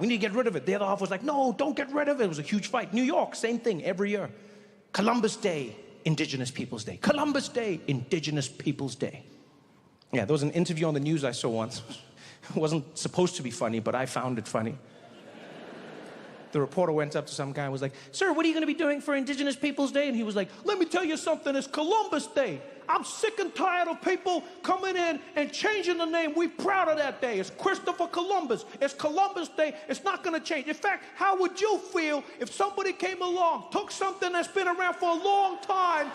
We need to get rid of it. The other half was like, no, don't get rid of it. It was a huge fight. New York, same thing every year. Columbus Day, Indigenous Peoples Day. Columbus Day, Indigenous Peoples Day. Yeah, there was an interview on the news I saw once. It wasn't supposed to be funny, but I found it funny. The reporter went up to some guy and was like, sir, what are you going to be doing for Indigenous Peoples Day? And he was like, let me tell you something, it's Columbus Day. I'm sick and tired of people coming in and changing the name. We're proud of that day. It's Christopher Columbus. It's Columbus Day. It's not going to change. In fact, how would you feel if somebody came along, took something that's been around for a long time,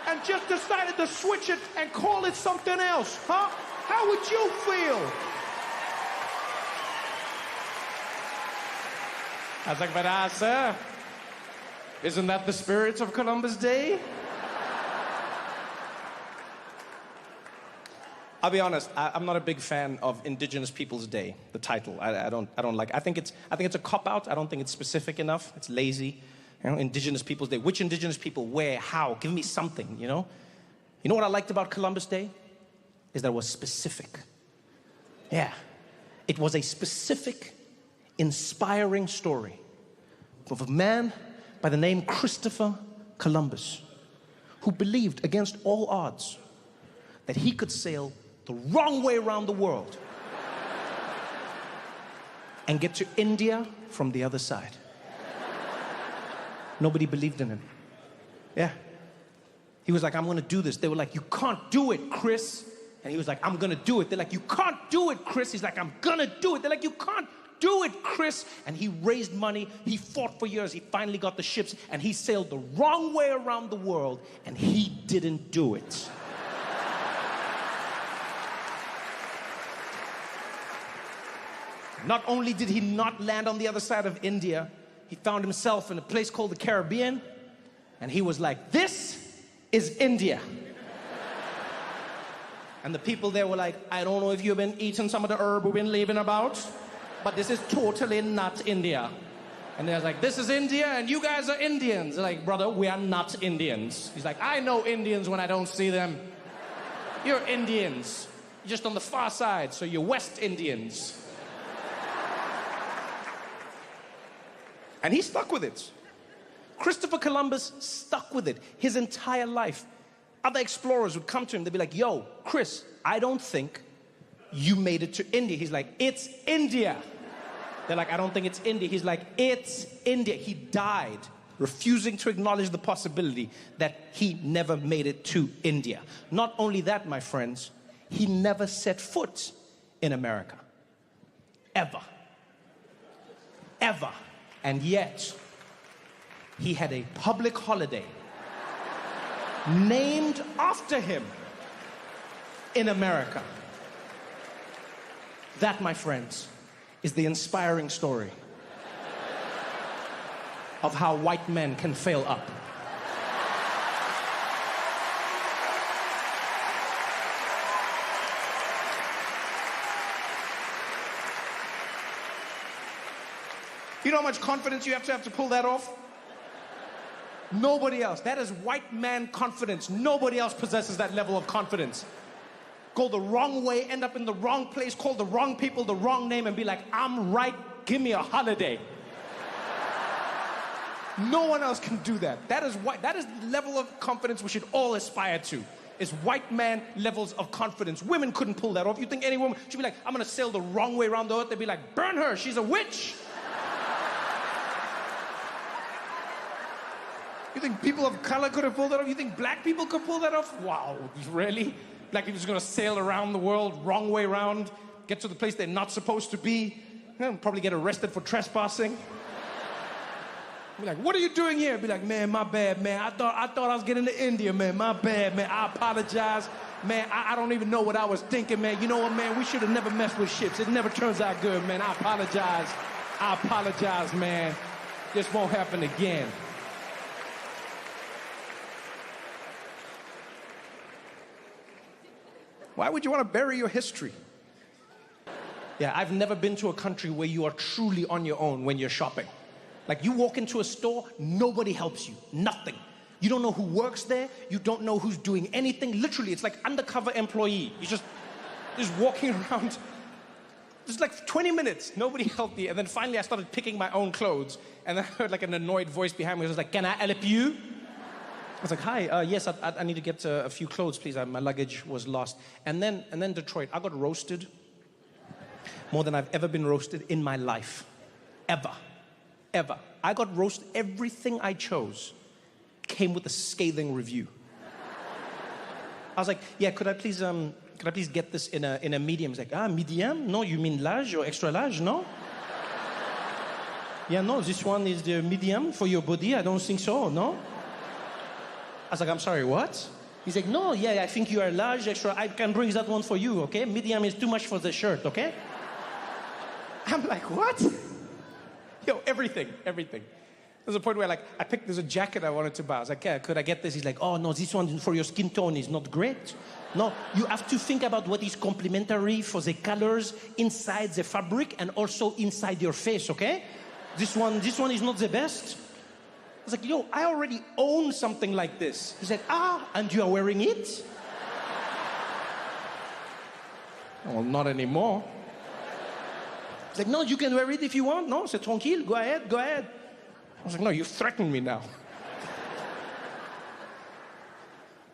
and just decided to switch it and call it something else, huh? How would you feel? I was like, but sir, isn't that the spirit of Columbus Day? I'll be honest, I'm not a big fan of Indigenous Peoples Day, the title. I don't like it. I think it's a cop-out. I don't think it's specific enough. It's lazy. You know, Indigenous Peoples Day. Which Indigenous people? Where? How? Give me something, you know? You know what I liked about Columbus Day? Is that it was specific. Yeah. It was a specific, inspiring story of a man by the name Christopher Columbus, who believed against all odds that he could sail the wrong way around the world and get to India from the other side. Nobody believed in him. Yeah. He was like, I'm gonna do this. They were like, you can't do it, Chris. And he was like, I'm gonna do it. They're like, you can't do it, Chris. He's like, I'm gonna do it. They're like, you can't do it, Chris. And he raised money. He fought for years. He finally got the ships, and he sailed the wrong way around the world, and he didn't do it. Not only did he not land on the other side of India, he found himself in a place called the Caribbean, and he was like, this is India. And the people there were like, I don't know if you've been eating some of the herb we've been leaving about, but this is totally not India. And they're like, this is India, and you guys are Indians. They're like, brother, we are not Indians. He's like, I know Indians when I don't see them. You're Indians. You're just on the far side, so you're West Indians. And he stuck with it. Christopher Columbus stuck with it his entire life. Other explorers would come to him, they'd be like, yo, Chris, I don't think you made it to India. He's like, it's India. They're like, I don't think it's India. He's like, it's India. He died refusing to acknowledge the possibility that he never made it to India. Not only that, my friends, he never set foot in America. Ever. Ever. And yet, he had a public holiday named after him in America. That, my friends, is the inspiring story of how white men can fail up. You know how much confidence you have to pull that off? Nobody else. That is white man confidence. Nobody else possesses that level of confidence. Go the wrong way, end up in the wrong place, call the wrong people the wrong name, and be like, I'm right, give me a holiday. No one else can do that. That is the level of confidence we should all aspire to. Is white man levels of confidence. Women couldn't pull that off. You think any woman should be like, I'm gonna sail the wrong way around the earth? They'd be like, burn her, she's a witch. You think people of color could have pulled that off? You think black people could pull that off? Wow, really? Black people just gonna sail around the world, wrong way around, get to the place they're not supposed to be, probably get arrested for trespassing. Be like, what are you doing here? Be like, man, my bad, man. I thought I was getting to India, man. My bad, man. I apologize. Man, I don't even know what I was thinking, man. You know what, man? We should have never messed with ships. It never turns out good, man. I apologize. I apologize, man. This won't happen again. Why would you want to bury your history? Yeah, I've never been to a country where you are truly on your own when you're shopping. Like, you walk into a store, nobody helps you, nothing. You don't know who works there, you don't know who's doing anything. Literally, it's like undercover employee. You're just walking around. It's like 20 minutes. Nobody helped me. And then finally I started picking my own clothes. And then I heard like an annoyed voice behind me. It was like, can I help you? I was like, hi, yes, I need to get a few clothes, please. My luggage was lost. And then Detroit, I got roasted more than I've ever been roasted in my life. Ever. I got roasted. Everything I chose came with a scathing review. I was like, yeah, could I please get this in a medium? He's like, medium? No, you mean large or extra large, no? Yeah, no, this one is the medium for your body. I don't think so, no? I was like, I'm sorry, what? He's like, no, yeah, I think you are large, extra. I can bring that one for you, okay? Medium is too much for the shirt, okay? I'm like, what? Yo, everything. There's a point where there's a jacket I wanted to buy. I was like, yeah, could I get this? He's like, oh, no, this one for your skin tone is not great. No, you have to think about what is complementary for the colors inside the fabric and also inside your face, okay? This one is not the best. I was like, yo, I already own something like this. He's like, and you are wearing it? Well, not anymore. He's like, no, you can wear it if you want. No, c'est tranquille, go ahead. I was like, no, you threaten me now.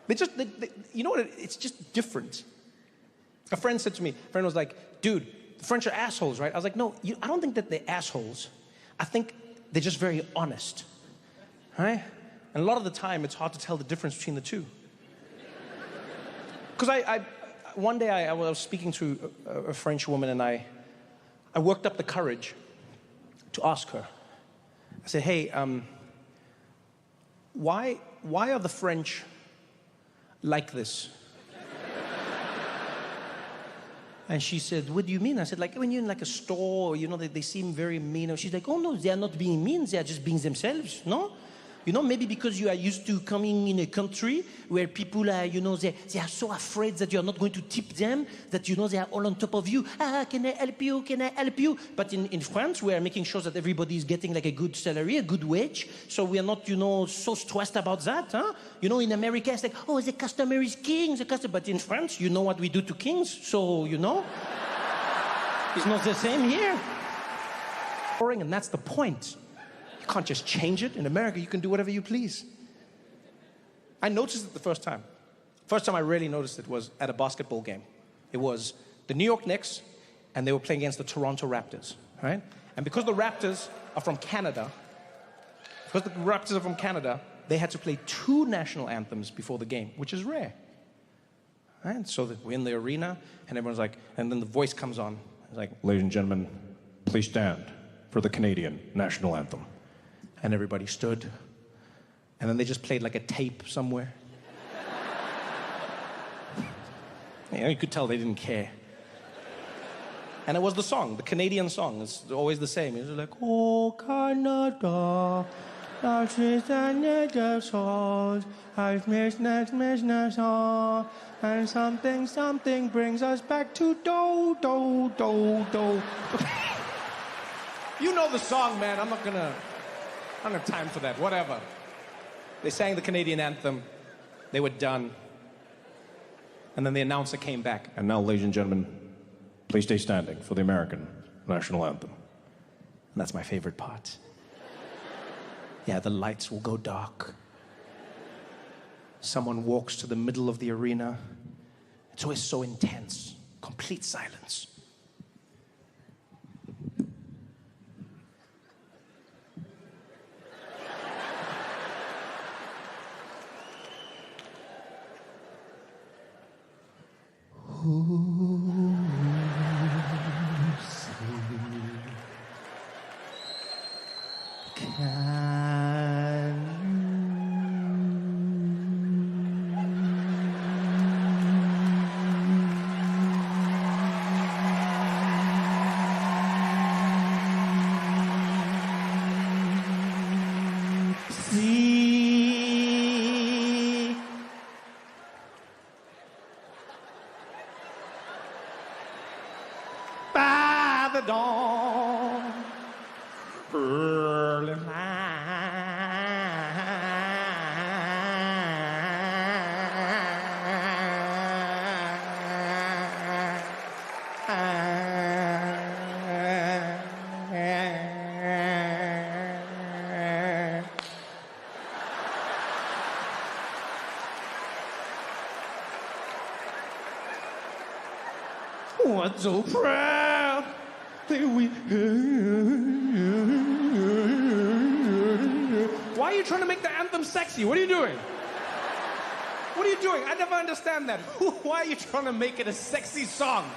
They you know what, it's just different. A friend said to me, was like, dude, the French are assholes, right? I was like, no, I don't think that they're assholes. I think they're just very honest, right? And a lot of the time, it's hard to tell the difference between the two. Because one day I was speaking to a French woman, and I worked up the courage to ask her. I said, hey, why are the French like this? And she said, what do you mean? I said, like when you're in like a store, you know, they seem very mean. She's like, oh no, they are not being mean, they are just being themselves, no? You know, maybe because you are used to coming in a country where people are, you know, they are so afraid that you're not going to tip them, that, you know, they are all on top of you. Can I help you? Can I help you? But in France, we are making sure that everybody is getting like a good salary, a good wage. So we are not, you know, so stressed about that, huh? You know, in America, it's like, oh, the customer is king, But in France, you know what we do to kings. So, you know, it's not the same here. And that's the point. You can't just change it. In America, you can do whatever you please. I noticed it the first time. First time I really noticed it was at a basketball game. It was the New York Knicks, and they were playing against the Toronto Raptors, right? And because the Raptors are from Canada, they had to play 2 national anthems before the game, which is rare. Right? So that we're in the arena, and everyone's like, and then the voice comes on. It's like, ladies and gentlemen, please stand for the Canadian national anthem. And everybody stood. And then they just played like a tape somewhere. You know, you could tell they didn't care. And it was the song, the Canadian song. It's always the same. It was like, oh, Canada, that is the native song, I've missed song, and something brings us back to do. You know the song, man. I don't have time for that, whatever. They sang the Canadian anthem. They were done. And then the announcer came back. And now, ladies and gentlemen, please stay standing for the American national anthem. And that's my favorite part. Yeah, the lights will go dark. Someone walks to the middle of the arena. It's always so intense. Complete silence. By the dawn, early but so proud that we... Why are you trying to make the anthem sexy? What are you doing? What are you doing? I never understand that. Why are you trying to make it a sexy song?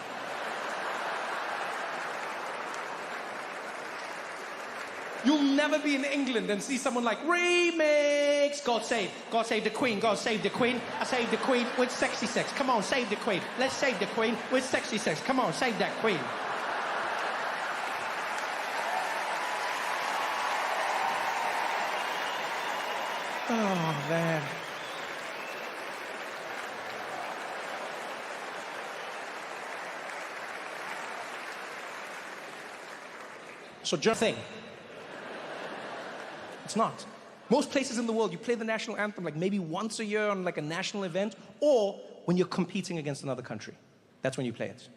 You'll never be in England and see someone like, remix, God save the Queen, God save the Queen. I save the Queen with sexy sex. Come on, save the Queen. Let's save the Queen with sexy sex. Come on, save that Queen. Oh, man. So just thing. It's not. Most places in the world, you play the national anthem like maybe once a year on like a national event, or when you're competing against another country. That's when you play it,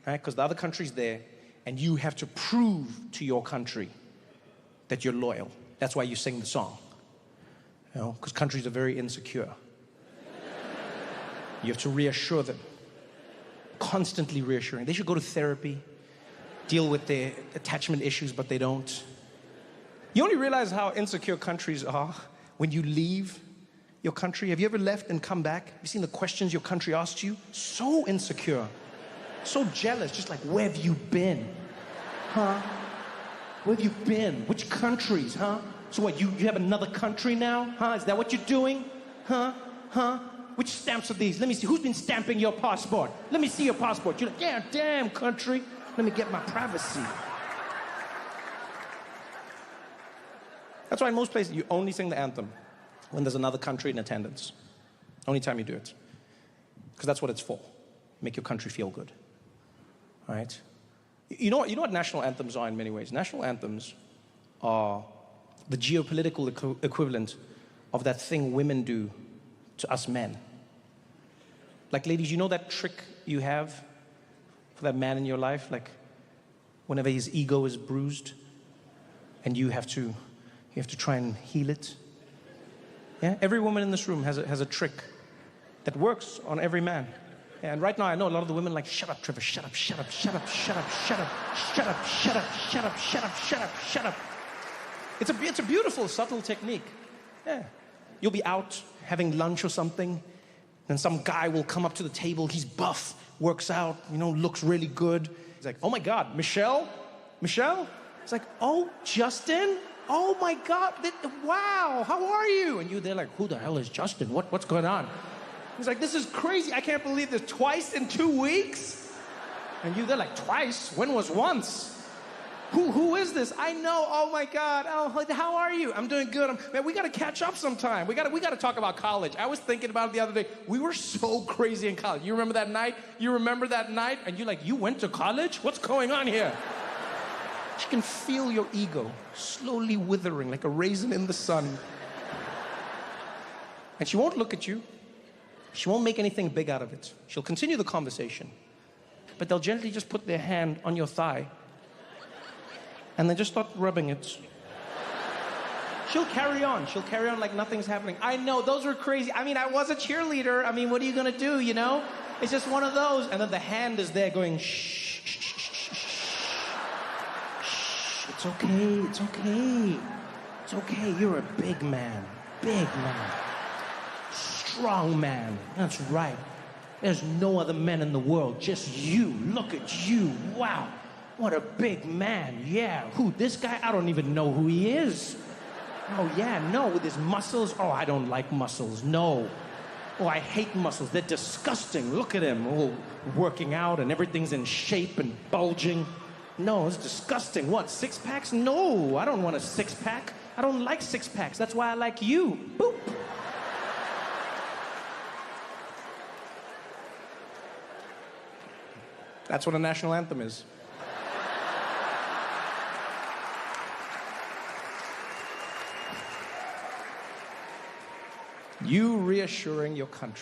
right? Because the other country's there, and you have to prove to your country that you're loyal. That's why you sing the song. You know, because countries are very insecure. You have to reassure them. Constantly reassuring. They should go to therapy, deal with their attachment issues, but they don't. You only realize how insecure countries are when you leave your country. Have you ever left and come back? Have you seen the questions your country asks you? So insecure, so jealous, just like, where have you been? Huh? Where have you been? Which countries, huh? So what, you have another country now? Huh? Is that what you're doing? Huh? Huh? Which stamps are these? Let me see. Who's been stamping your passport? Let me see your passport. You're like, yeah, damn country. Let me get my privacy. That's why in most places you only sing the anthem when there's another country in attendance. Only time you do it. Because that's what it's for. Make your country feel good. All right? You know what national anthems are in many ways? National anthems are the geopolitical equivalent of that thing women do to us men. Like, ladies, you know that trick you have for that man in your life? Like, whenever his ego is bruised and you have to try and heal it. Yeah? Every woman in this room has a trick that works on every man. Yeah, and right now I know a lot of the women are like, shut up, Trevor, shut up, shut up, shut up, shut up, shut up, shut up, shut up, shut up, shut up, shut up, shut up. It's a beautiful, subtle technique. Yeah. You'll be out having lunch or something, and some guy will come up to the table, he's buff, works out, you know, looks really good. He's like, oh my God, Michelle? Michelle? It's like, oh, Justin? Oh my God, wow, how are you? And they're like, who the hell is Justin? What's going on? He's like, this is crazy. I can't believe this. Twice in 2 weeks? And they're like, twice? When was once? Who is this? I know, oh my God. Oh, how are you? I'm doing good. Man, we gotta catch up sometime. We gotta talk about college. I was thinking about it the other day. We were so crazy in college. You remember that night? You remember that night? And you're like, you went to college? What's going on here? She can feel your ego slowly withering like a raisin in the sun. And she won't look at you. She won't make anything big out of it. She'll continue the conversation. But they'll gently just put their hand on your thigh and then just start rubbing it. She'll carry on. She'll carry on like nothing's happening. I know, those were crazy. I mean, I was a cheerleader. I mean, what are you gonna do, you know? It's just one of those. And then the hand is there going, shh. It's okay, it's okay. It's okay, you're a big man. Big man. Strong man. That's right. There's no other men in the world, just you. Look at you. Wow. What a big man. Yeah. Who, this guy? I don't even know who he is. Oh, yeah, no, with his muscles. Oh, I don't like muscles. No. Oh, I hate muscles. They're disgusting. Look at him. Oh, working out and everything's in shape and bulging. No, it's disgusting. What, 6-packs? No, I don't want a 6-pack. I don't like 6-packs. That's why I like you. Boop. That's what a national anthem is. You reassuring your country.